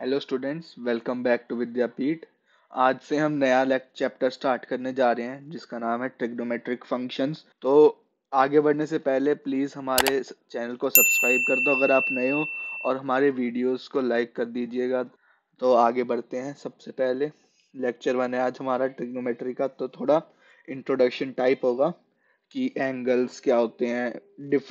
Hello students, welcome back to Vidyapeeth. आज से हम नया चैप्टर स्टार्ट करने जा रहे हैं जिसका नाम है ट्रिग्नोमेट्रिक फंक्शंस। तो आगे बढ़ने से पहले प्लीज़ हमारे चैनल को सब्सक्राइब कर दो अगर आप नए हो, और हमारे वीडियोस को लाइक कर दीजिएगा। तो आगे बढ़ते हैं। सबसे पहले लेक्चर 1 है आज हमारा ट्रिग्नोमेट्री का, तो थोड़ा इंट्रोडक्शन टाइप होगा कि एंगल्स क्या होते हैं।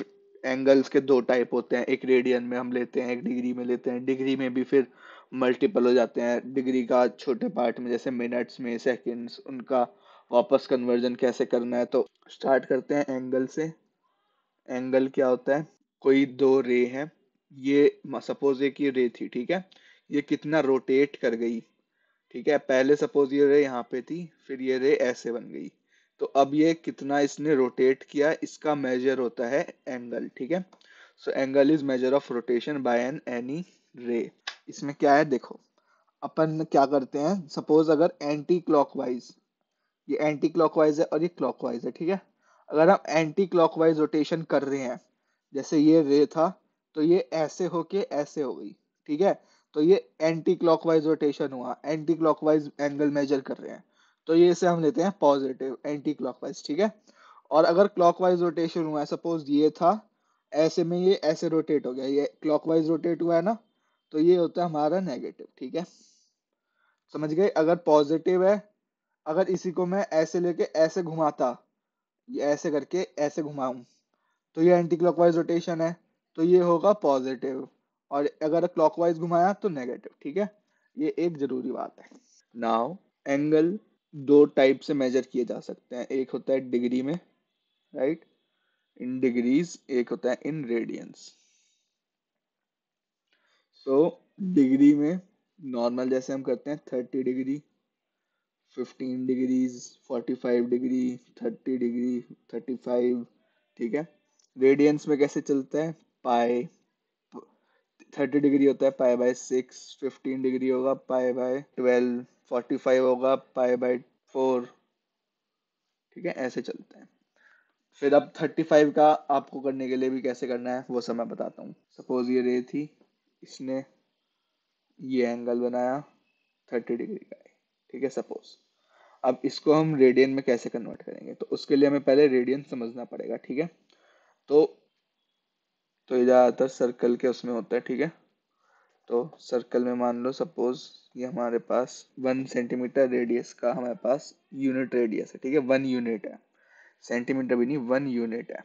एंगल्स के दो टाइप होते हैं, एक रेडियन में हम लेते हैं, एक डिग्री में लेते हैं। डिग्री में भी फिर मल्टीपल हो जाते हैं, डिग्री का छोटे पार्ट में जैसे मिनट्स में, सेकंड्स, उनका वापस कन्वर्जन कैसे करना है। तो स्टार्ट करते हैं एंगल से। एंगल क्या होता है? कोई दो रे है, ये सपोज एक ये रे थी, ठीक है। ये कितना रोटेट कर गई, ठीक है। पहले सपोज ये रे यहाँ पे थी, फिर ये रे ऐसे बन गई। तो अब ये कितना इसने रोटेट किया, इसका मेजर होता है एंगल, ठीक है। So angle is measure of rotation bye an any रे। इसमें क्या है देखो, अपन क्या करते हैं, सपोज अगर एंटी क्लॉकवाइज, ये एंटी क्लॉकवाइज है और ये क्लॉकवाइज है, ठीक है। अगर हम एंटी क्लॉकवाइज रोटेशन कर रहे हैं, जैसे ये रे था तो ये ऐसे होके ऐसे हो गई, ठीक है। तो ये एंटी क्लॉकवाइज रोटेशन हुआ, एंटी क्लॉकवाइज एंगल मेजर कर रहे हैं, तो ये इसे हम लेते हैं पॉजिटिव एंटी क्लॉकवाइज, ठीक है। और अगर क्लॉकवाइज रोटेशन हुआ है, सपोज ये था ऐसे में, ये ऐसे रोटेट हो गया, ये क्लॉकवाइज रोटेट हुआ है ना, तो ये होता है हमारा नेगेटिव, ठीक है। समझ गए? अगर पॉजिटिव है, अगर इसी को मैं ऐसे लेके ऐसे घुमाता, ये ऐसे करके ऐसे घुमाऊं, तो ये एंटी क्लॉकवाइज रोटेशन है, तो ये होगा पॉजिटिव। और अगर क्लॉकवाइज घुमाया तो नेगेटिव, ठीक है। ये एक जरूरी बात है। नाउ एंगल दो टाइप से मेजर किए जा सकते हैं, एक होता है डिग्री में, राइट, इन डिग्रीज, एक होता है इन रेडियंस। सो डिग्री में नॉर्मल जैसे हम करते हैं 30 डिग्री, 15 डिग्रीज, 45 डिग्री, 30 डिग्री, 35, ठीक है। रेडियंस में कैसे चलता है? पाई, 30 डिग्री होता है पाई/6, 15 डिग्री होगा पाई/12, 45 होगा पाई/4, ठीक है। ऐसे चलता है। फिर अब 35 का आपको करने के लिए भी कैसे करना है वो सब मैं बताता हूँ। सपोज ये रे थी, इसने ये एंगल बनाया 30 डिग्री का है, ठीक है सपोज। अब इसको हम रेडियन में कैसे कन्वर्ट करेंगे, तो उसके लिए हमें पहले रेडियन समझना पड़ेगा, ठीक है। तो तो ये ज़्यादातर सर्कल के उसमें होता है, ठीक है। तो सर्कल में मान लो सपोज ये हमारे पास 1 सेंटीमीटर रेडियस का हमारे पास यूनिट रेडियस है, ठीक है। 1 यूनिट है, सेंटीमीटर भी नहीं, 1 यूनिट है।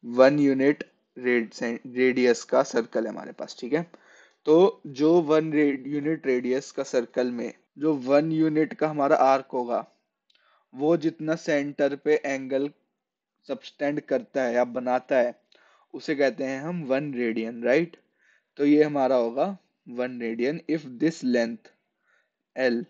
1 यूनिट रेडियस का सर्कल है हमारे पास, ठीक है। तो जो 1 यूनिट रेडियस का सर्कल में जो 1 यूनिट का हमारा आर्क होगा, वो जितना सेंटर पे एंगल सबटेंड करता है या बनाता है, उसे कहते हैं हम 1 रेडियन, राइट। तो ये हमारा होगा 1 radian if this length L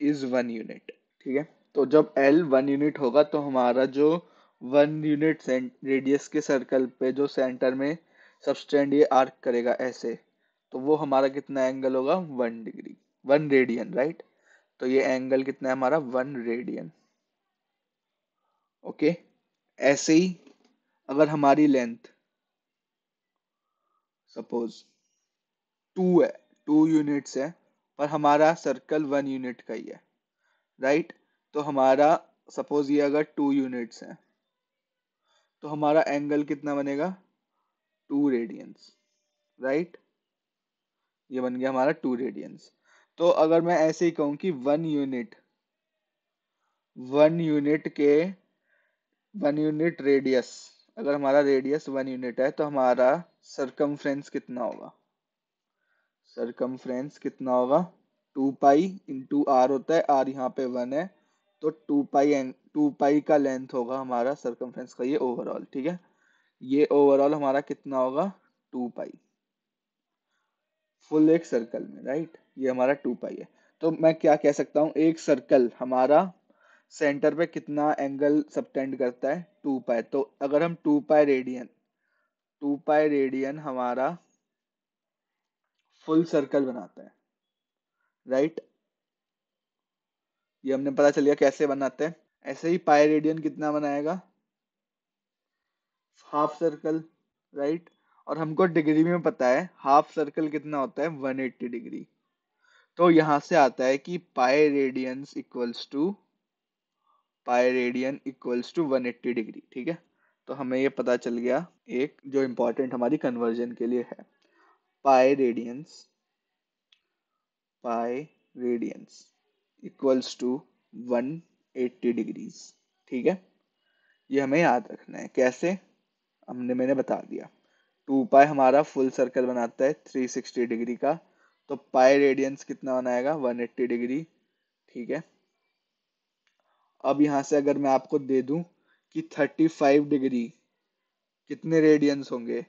is 1 unit, ठीक है। तो जब L 1 यूनिट होगा तो हमारा जो 1 यूनिट रेडियस के सर्कल पे जो सेंटर में सबस्टेंड ये आर्क करेगा ऐसे, तो वो हमारा कितना एंगल होगा? 1 डिग्री, 1 रेडियन, राइट। तो ये एंगल कितना है हमारा? 1 रेडियन, ओके। ऐसे ही अगर हमारी लेंथ सपोज 2 है, 2 यूनिट्स है, पर हमारा सर्कल 1 यूनिट का ही है, राइट। तो हमारा सपोज ये अगर 2 यूनिट्स है, तो हमारा एंगल कितना बनेगा? 2 रेडियंस, राइट। ये बन गया हमारा 2 रेडियंस। तो अगर मैं ऐसे ही कहूँ कि 1 यूनिट के 1 यूनिट रेडियस, अगर हमारा रेडियस 1 यूनिट है तो हमारा सरकमफ्रेंस कितना होगा? सरकमफ्रेंस कितना होगा? 2 पाई इंटू r होता है, r यहाँ पे 1 है, तो 2 पाई का लेंथ होगा हमारा सरकमफ्रेंस का, ये ओवरऑल, ठीक है। ये ओवरऑल हमारा कितना होगा? 2 पाई, फुल एक सर्कल में, राइट। ये हमारा 2 पाई है। तो मैं क्या कह सकता हूँ, एक सर्कल हमारा सेंटर पे कितना एंगल सबटेंड करता है? 2 पाई। तो अगर हम 2 पाई रेडियन हमारा फुल सर्कल बनाता है, राइट। ये हमने पता चल गया कैसे बनाते हैं। ऐसे ही पाई रेडियन कितना बनाएगा? Half circle, right. और हमको डिग्री में पता है हाफ सर्कल कितना होता है 180 डिग्री। तो यहाँ से आता है कि pi radian equals to 180 degree. ठीक है, तो हमें ये पता चल गया एक जो इम्पोर्टेंट हमारी कन्वर्जन के लिए है। Pi radians equals to 180 degrees. ठीक है, ये हमें याद रखना है। कैसे? मैंने बता दिया। 2 पाई हमारा फुल सर्कल बनाता है 360 डिग्री का, तो पाई रेडियंस कितना बनाएगा 180 डिग्री। ठीक है, अब यहाँ से अगर मैं आपको दे दूं कि 35 डिग्री कितने रेडियंस होंगे,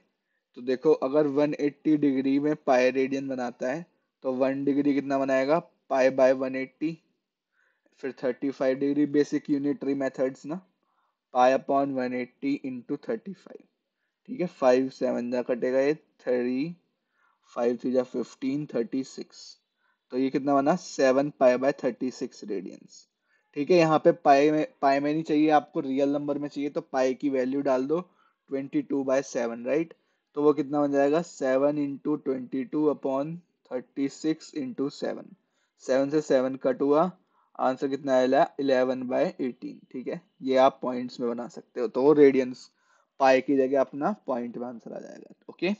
तो देखो अगर 180 डिग्री में पाई रेडियन बनाता है तो 1 डिग्री कितना बनाएगा पाई बाय 180। फिर 35 डिग्री बेसिक यूनिटरी मेथड्स ना, पाई अपॉन 180 इंटू 35। ठीक है, 5 7 जा कटेगा, ये 3 5 3 जा 15 36। तो ये कितना बना 7 पाई बाय 36 रेडियंस। ठीक है, यहाँ पे पाई में नहीं चाहिए आपको, रियल नंबर में चाहिए, तो पाई की वैल्यू डाल दो 22/7, राइट। तो वो कितना बन जाएगा 7 इंटू 22 अपॉन 36 इंटू 7। 7 से 7 कट हुआ, आंसर कितना आया 11/18। ठीक है, ये आप पॉइंट्स में बना सकते हो, तो वो रेडियंस पाई की जगह अपना पॉइंट में आंसर आ जाएगा। ओके,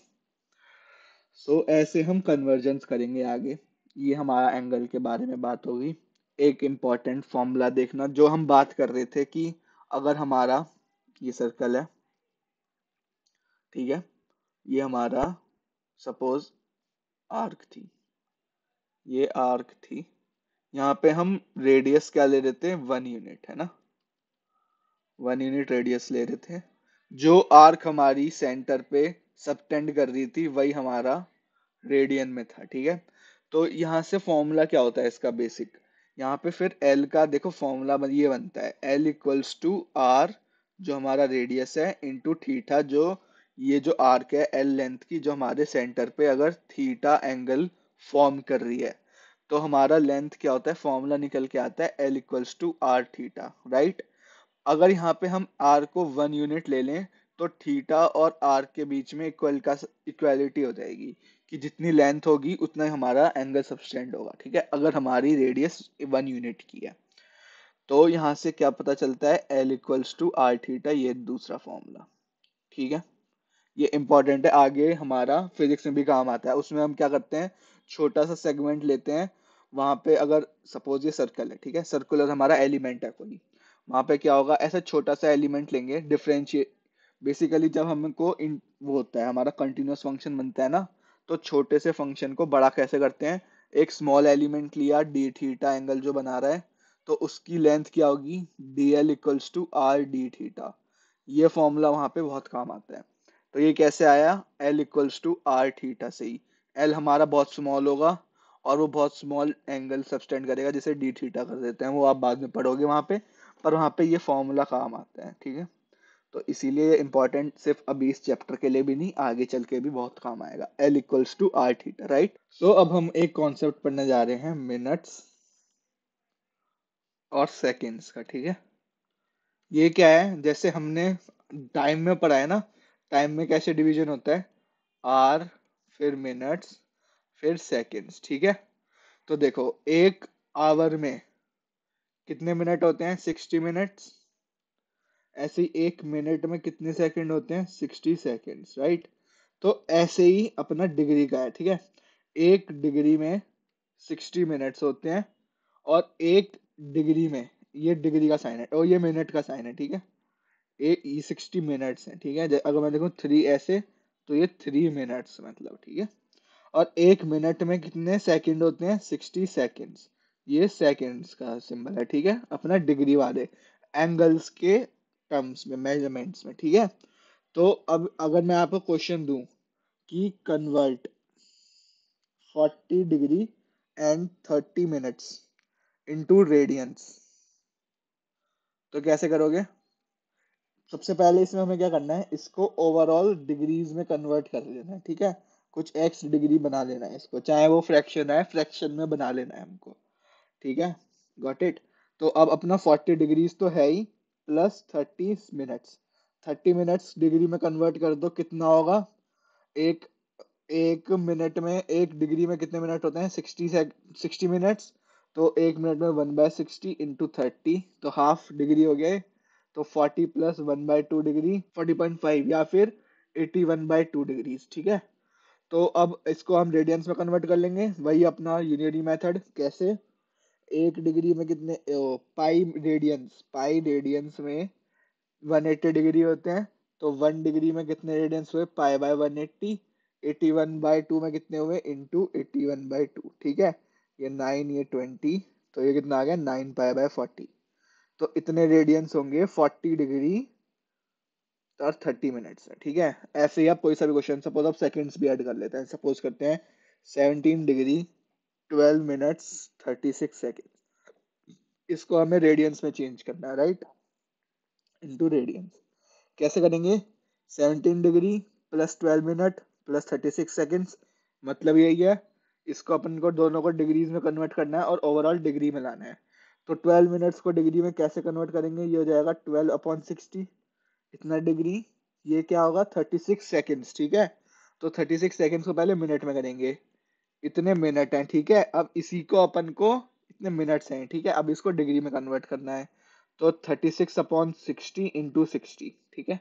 सो ऐसे हम कन्वर्जेंस करेंगे आगे। ये हमारा एंगल के बारे में बात होगी। एक इम्पॉर्टेंट फॉर्मूला देखना, जो हम बात कर रहे थे कि अगर हमारा ये सर्कल है, ठीक है, ये हमारा सपोज आर्क थी, ये आर्क थी, यहाँ पे हम रेडियस क्या ले रहे थे 1 यूनिट, है ना, 1 यूनिट रेडियस ले रहे थे। जो आर्क हमारी सेंटर पे सबटेंड कर रही थी वही हमारा रेडियन में था। ठीक है, तो यहाँ से फॉर्मूला क्या होता है इसका बेसिक, यहाँ पे फिर एल का देखो फॉर्मूला ये बनता है एल इक्वल्स टू आर जो हमारा रेडियस है इंटू थीटा, जो ये जो आर्क है एल लेंथ की, जो हमारे सेंटर पे अगर थीटा एंगल फॉर्म कर रही है, तो हमारा लेंथ क्या होता है, फॉर्मूला निकल के आता है L equals to R theta, right. अगर यहाँ पे हम r को 1 यूनिट ले लें तो थीटा और r के बीच में इक्वालिटी हो जाएगी कि जितनी लेंथ होगी उतना ही हमारा एंगल सबटेंड होगा। ठीक है, अगर हमारी रेडियस 1 यूनिट की है, तो यहाँ से क्या पता चलता है L equals to R theta, ये दूसरा फॉर्मूला। ठीक है, ये इंपॉर्टेंट है, आगे हमारा फिजिक्स में भी काम आता है। उसमें हम क्या करते हैं, छोटा सा सेगमेंट लेते हैं, वहां पे अगर सपोज ये सर्कल है, ठीक है, सर्कुलर हमारा एलिमेंट है कोई, वहां पे क्या होगा, ऐसा छोटा सा एलिमेंट लेंगे, डिफरेंशिएट, बेसिकली जब हमको वो होता है हमारा कंटिन्यूअस फंक्शन बनता है ना, तो छोटे से फंक्शन को बड़ा कैसे करते हैं, एक स्मॉल एलिमेंट लिया डी थीटा एंगल जो बना रहा है, तो उसकी लेंथ क्या होगी D L equals to R D theta. ये फॉर्मूला वहां पे बहुत काम आता है। तो ये कैसे आया, L equals to R theta से ही। L हमारा बहुत स्मॉल होगा और वो बहुत स्मॉल एंगल सबटेंड करेगा, जिसे डी थीटा कर देते हैं, वो आप बाद में पढ़ोगे वहां पे, पर वहां पे ये फॉर्मूला काम आता है। ठीक है, तो इसीलिए इम्पोर्टेंट सिर्फ अभी इस चैप्टर के लिए भी नहीं, आगे चल के भी बहुत काम आएगा। L equals to R theta, right. So अब हम एक कॉन्सेप्ट पढ़ने जा रहे हैं मिनट्स और सेकेंड्स का। ठीक है, ये क्या है, जैसे हमने टाइम में पढ़ा है ना, टाइम में कैसे डिवीजन होता है, आर, फिर मिनट्स, फिर सेकेंड्स। ठीक है, तो देखो एक आवर में कितने मिनट होते हैं 60 मिनट्स, ऐसे ही एक मिनट में कितने सेकंड होते हैं 60 सेकंड्स, राइट। तो ऐसे ही अपना डिग्री का है। ठीक है, एक डिग्री में 60 मिनट्स होते हैं, और एक डिग्री में, ये डिग्री का साइन है और ये मिनट का साइन है। ठीक है, ये 60 मिनट्स है। ठीक है, अगर मैं देखूँ 3 ऐसे, तो ये 3 मिनट्स मतलब। ठीक है, और एक मिनट में कितने सेकंड होते हैं 60 सेकंड्स, ये सेकंड्स का सिंबल है। ठीक है, अपना डिग्री वाले एंगल्स के टर्म्स में, मेजरमेंट्स में। ठीक है, तो अब अगर मैं आपको क्वेश्चन दूं कि convert 40 degree and 30 minutes into radiance, तो कैसे करोगे। सबसे पहले इसमें हमें क्या करना है, इसको ओवरऑल डिग्रीज में कन्वर्ट कर लेना है। ठीक है, कुछ एक्स डिग्री बना लेना है इसको, चाहे वो फ्रैक्शन है, फ्रैक्शन में बना लेना है हमको। ठीक है, गॉट इट। तो अब अपना 40 डिग्रीज तो है ही, प्लस 30 मिनट्स, 30 मिनट्स डिग्री में कन्वर्ट कर दो, कितना होगा एक एक मिनट में, 1 डिग्री में कितने मिनट होते हैं? 60 मिनट्स। तो 1 मिनट में 1/60 इंटू 30, तो हाफ डिग्री हो गए। तो 40 प्लस 1/2 डिग्री 40.5, या फिर 81/2 डिग्रीज। ठीक है, तो अब इसको हम रेडियंस में कन्वर्ट कर लेंगे, वही अपना यूनिटी मेथड। कैसे? 1 डिग्री में कितने पाई रेडियंस में 180 डिग्री होते हैं। तो 1 डिग्री में कितने रेडियंस हुए? पाई/180। 81/2 में कितने हुए? इंटू 81/2। ठीक है, ये 9, ये 20, तो ये कितना आ गया? 9 पाई/40। तो इतने रेडियंस होंगे 40 डिग्री और 30 मिनट्स है। ठीक है, ऐसे ही आप कोई सा भी क्वेश्चन, सपोज आप सेकंड्स भी ऐड कर लेते हैं। सपोज करते हैं 17 डिग्री 12 मिनट्स 36 सेकेंड। इसको हमें रेडियंस में चेंज करना है, राइट? इंटू रेडियंस कैसे करेंगे? 17 degree plus 12 minute plus 36 seconds, मतलब यही है। इसको अपन को दोनों को डिग्रीज में कन्वर्ट करना है और ओवरऑल डिग्री में लाना है। तो 12 मिनट्स को डिग्री में कैसे कन्वर्ट करेंगे? ये हो जाएगा 12/60, इतना डिग्री। ये क्या होगा? 36 सेकेंड्स। ठीक है, तो 36 सेकेंड्स को पहले मिनट में करेंगे। इतने मिनट हैं। ठीक है, अब इसी को अपन को, इतने मिनट्स हैं, ठीक है, अब इसको डिग्री में कन्वर्ट करना है। तो 36/60 इंटू 60। ठीक है,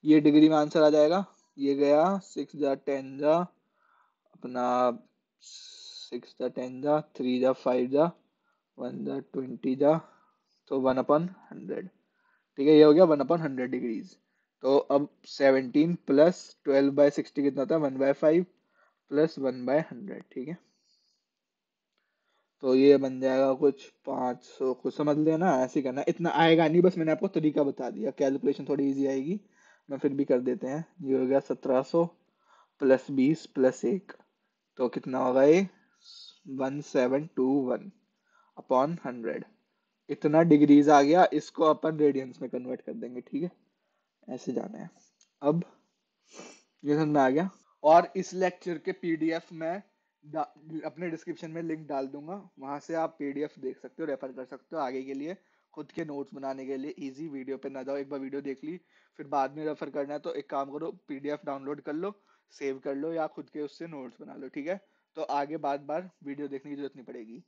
ये डिग्री में आंसर आ जाएगा। ये गया 6 जा 10 जा अपना, 6 जा 10 जा, 3 जा 5 जा, 1 जा 20 जा, तो 1/100। ठीक है, ये हो गया 1/100 डिग्रीज। तो अब 17 प्लस 12/60 कितना था? 1/5 प्लस 1/100। ठीक है, तो ये बन जाएगा कुछ 500, कुछ समझ लेना, ऐसे ही करना। इतना आएगा नहीं, बस मैंने आपको तरीका बता दिया, कैलकुलेशन थोड़ी इजी आएगी, मैं फिर भी कर देते हैं। ये हो गया 1700 प्लस 20 प्लस 1, तो कितना होगा ये? 1721 अपॉन 100। इतना डिग्रीज आ गया, इसको अपन रेडियंस में कन्वर्ट कर देंगे। ठीक है, ऐसे जाना है। अब ये समझ में आ गया। और इस लेक्चर के पीडीएफ में अपने डिस्क्रिप्शन में लिंक डाल दूंगा, वहां से आप पीडीएफ देख सकते हो, रेफर कर सकते हो आगे के लिए, खुद के नोट्स बनाने के लिए इजी। वीडियो पे ना जाओ, एक बार वीडियो देख ली फिर बाद में रेफर करना है तो एक काम करो, पीडीएफ डाउनलोड कर लो, सेव कर लो, या खुद के उससे नोट्स बना लो। ठीक है, तो आगे बार बार वीडियो देखने की जरूरत नहीं पड़ेगी।